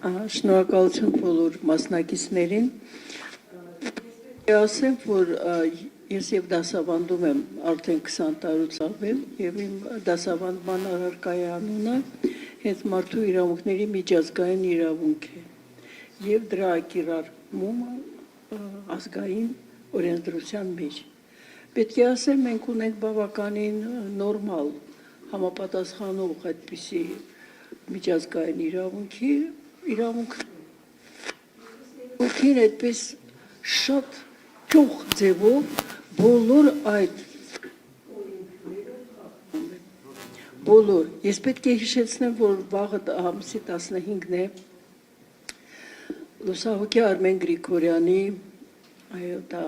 Շնորհակալություն բոլոր մասնակիցներին։ Ասեմ, որ ես եւ դասավանդում եմ արդեն 20 տարուց ավել եւ իմ դասավանդման առարկայի անունը հենց մարդու իրավունքների միջազգային իրավունք է եւ դրա կիրառումը ազգային օրենսդրության մեջ։ Պետք է ասեմ, մենք ունենք բավականին նորմալ համապատասխանող այդպիսի միջազգային իրավունքին այդպես շատ ճոխ ձևով բոլոր այդ բոլոր ես պետք է հիշեցնեմ, որ վաղը ամսի 15-ն է լուսահոգի Արմեն Գրիգորյանի այո դա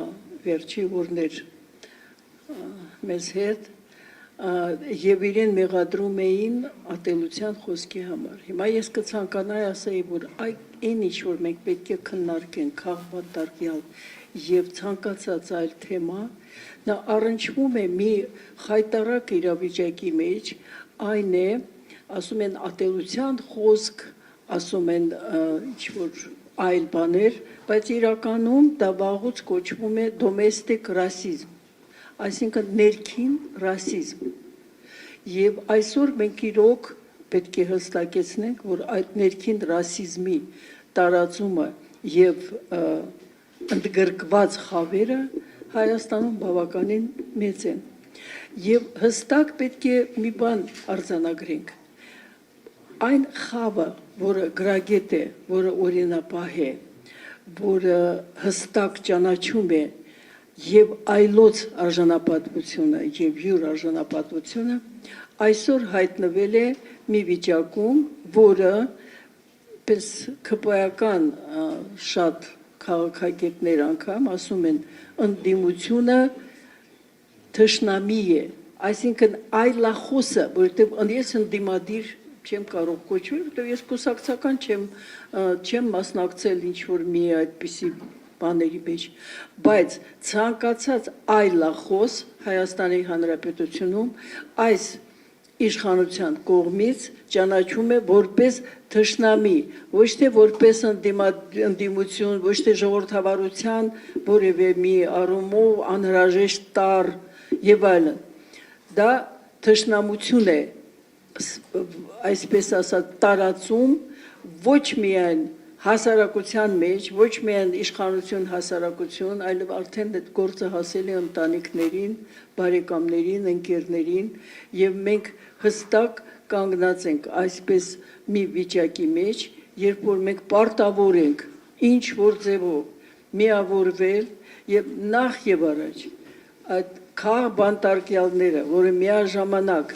վերջի օրներ մեզ հետ եւ իրեն մեղադրում էին ատելության խոսքի համար։ Հիմա ես կցանկանայի ասեի, որ այն ինչ որ մենք պետք է քննարկենք քաղաքատարյալ եւ ցանկացած այլ թեմա, նա առնչվում է մի խայտարակ իրավիճակի մեջ, այն է, ասում են ատելության խոսք, ասում են ինչ որ այլ բաներ, բայց իրականում դա վաղուց կոչվում է դոմեստիկ ռասիզմ, այսինքն ներքին ռասիզմ։ Եվ այսօր մենք իրոք պետք է հստակեցնենք, որ այդ ներքին ռասիզմի տարածումը եւ ընդգրկված խավերը Հայաստանում բավականին մեծ են։ Եվ հստակ պետք է մի բան արձանագրենք։ Այն խավը, որը գրագետ է, որը օրինապահ է, որը հստակ ճանաչում է եւ այլոց արժանապատվությունը եւ յուր արժանապատվությունը այսօր հայտնվել է մի վիճակում, որը պես քպայական շատ քաղաքագետներ անգամ ասում են ընդդիմությունը թշնամի է, այսինքն այլախոսը, որովհետեւ ես ընդդիմադիր չեմ կարող կոչվել, որովհետեւ ես կուսակցական չեմ մասնակցել ինչ որ մի այդպիսի բաների մեջ, բայց ցանկացած այլախոս Հայաստանի Հանրապետությունում այս իշխանության կողմից ճանաչում է որպես թշնամի, ոչ թե որպես ընդդիմություն, ոչ թե ժողովրդավարության որևէ մի առումով անհրաժեշտ տառ եւ այլն։ Դա թշնամություն է, այսպես ասած, տարածում ոչ միայն հասարակության մեջ, ոչ միայն իշխանություն հասարակություն, այլև արդեն այդ գործը հասել է ընտանիքներին, բարեկամներին, ընկերներին եւ մենք հստակ կանգնած ենք այսպես մի վիճակի մեջ, երբ որ մենք պարտավոր ենք ինչ որ ձևով միավորվել եւ նախ եւ առաջ այդ քաղաքբանտարկյալները, որը միաժամանակ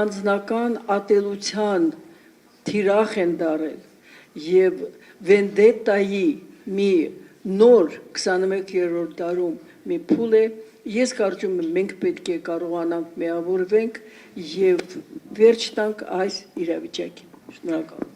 անձնական ատելության թիրախ են դարել եւ վենդետայի մի նոր 21-րդ դարում մի փուլ է, ես կարծում եմ մենք պետք է կարողանանք միավորվենք եւ վերջ տանք այս իրավիճակին։ Շնորհակալ